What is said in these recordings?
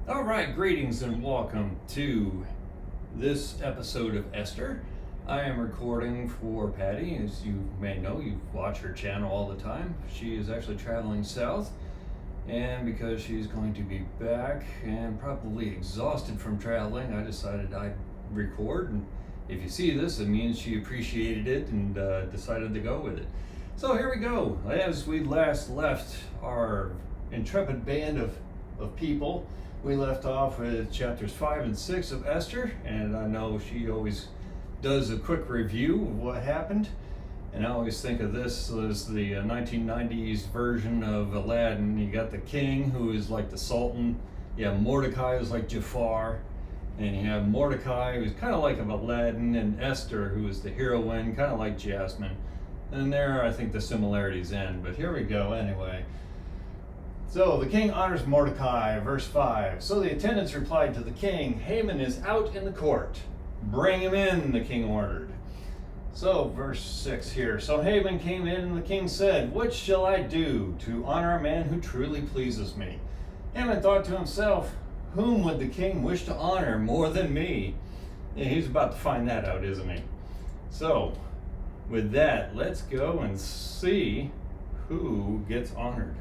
All right, greetings and welcome to this episode of Esther. I am recording for Patty. As you may know, you watch her channel all the time. She is actually traveling south, and because she's going to be back and probably exhausted from traveling, I decided I'd record. And if you see this, it means she appreciated it and decided to go with it. So here we go. As we last left our intrepid band of people, we left off with chapters 5 and 6 of Esther, and I know she always does a quick review of what happened. And I always think of this as the 1990s version of Aladdin. You got the king, who is like the sultan. You have Mordecai, who's like Jafar. And you have Mordecai, who's kind of like Aladdin, and Esther, who is the heroine, kind of like Jasmine. And there, I think the similarities end. But here we go anyway. So the king honors Mordecai, verse 5. So the attendants replied to the king, Haman is out in the court. Bring him in, the king ordered. So verse 6 here. So Haman came in, and the king said, What shall I do to honor a man who truly pleases me? Haman thought to himself, Whom would the king wish to honor more than me? Yeah, he's about to find that out, isn't he? So with that, let's go and see who gets honored.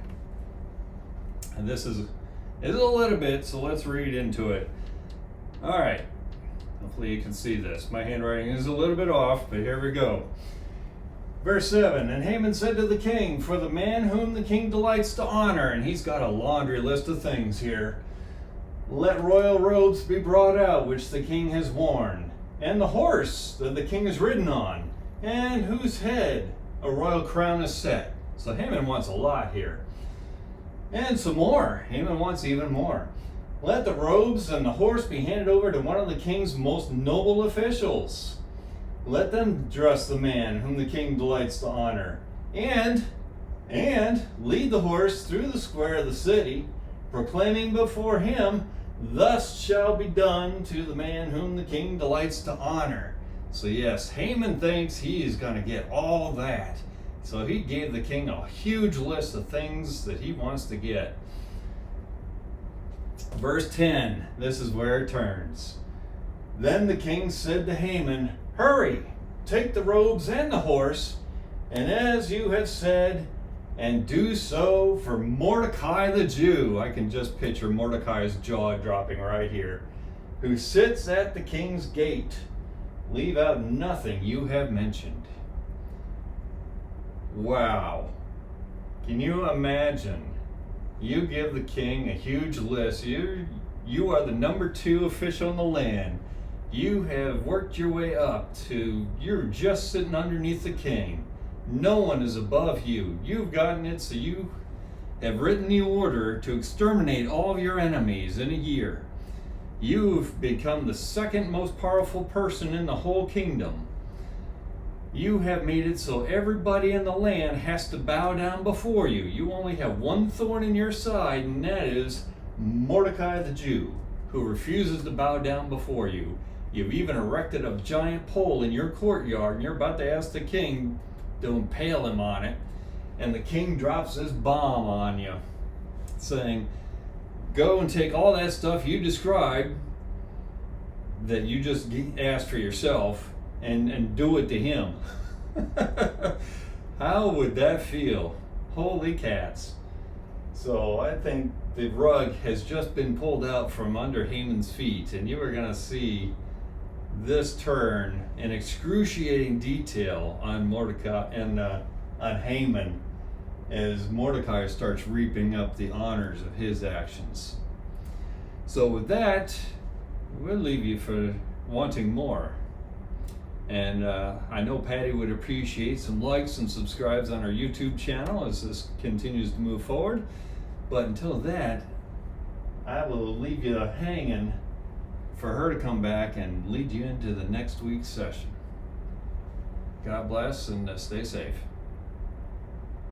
And this is a little bit, so let's read into it. All right. Hopefully you can see this. My handwriting is a little bit off, but here we go. Verse 7, And Haman said to the king, For the man whom the king delights to honor, and he's got a laundry list of things here, let royal robes be brought out, which the king has worn, and the horse that the king is ridden on, and whose head a royal crown is set. So Haman wants a lot here. And some more. Haman wants even more. Let the robes and the horse be handed over to one of the king's most noble officials. Let them dress the man whom the king delights to honor. And lead the horse through the square of the city, proclaiming before him, Thus shall be done to the man whom the king delights to honor. So yes, Haman thinks he is going to get all that. So he gave the king a huge list of things that he wants to get. Verse 10, this is where it turns. Then the king said to Haman, Hurry, take the robes and the horse, and as you have said, and do so for Mordecai the Jew. I can just picture Mordecai's jaw dropping right here. Who sits at the king's gate. Leave out nothing you have mentioned. Wow. Can you imagine? You give the king a huge list. You are the number 2 official in the land. You have worked your way up to, you're just sitting underneath the king. No one is above you. You've gotten it, so you have written the order to exterminate all of your enemies in a year. You've become the second most powerful person in the whole kingdom. You have made it so everybody in the land has to bow down before you. You only have one thorn in your side, and that is Mordecai the Jew, who refuses to bow down before you. You've even erected a giant pole in your courtyard, and you're about to ask the king to impale him on it. And the king drops this bomb on you, saying, Go and take all that stuff you described that you just asked for yourself, and do it to him. How would that feel? Holy cats. So I think the rug has just been pulled out from under Haman's feet, and you are going to see this turn in excruciating detail on Mordecai and on Haman as Mordecai starts reaping up the honors of his actions. So with that, we'll leave you for wanting more. And I know Patty would appreciate some likes and subscribes on our YouTube channel as this continues to move forward. But until that, I will leave you hanging for her to come back and lead you into the next week's session. God bless and stay safe.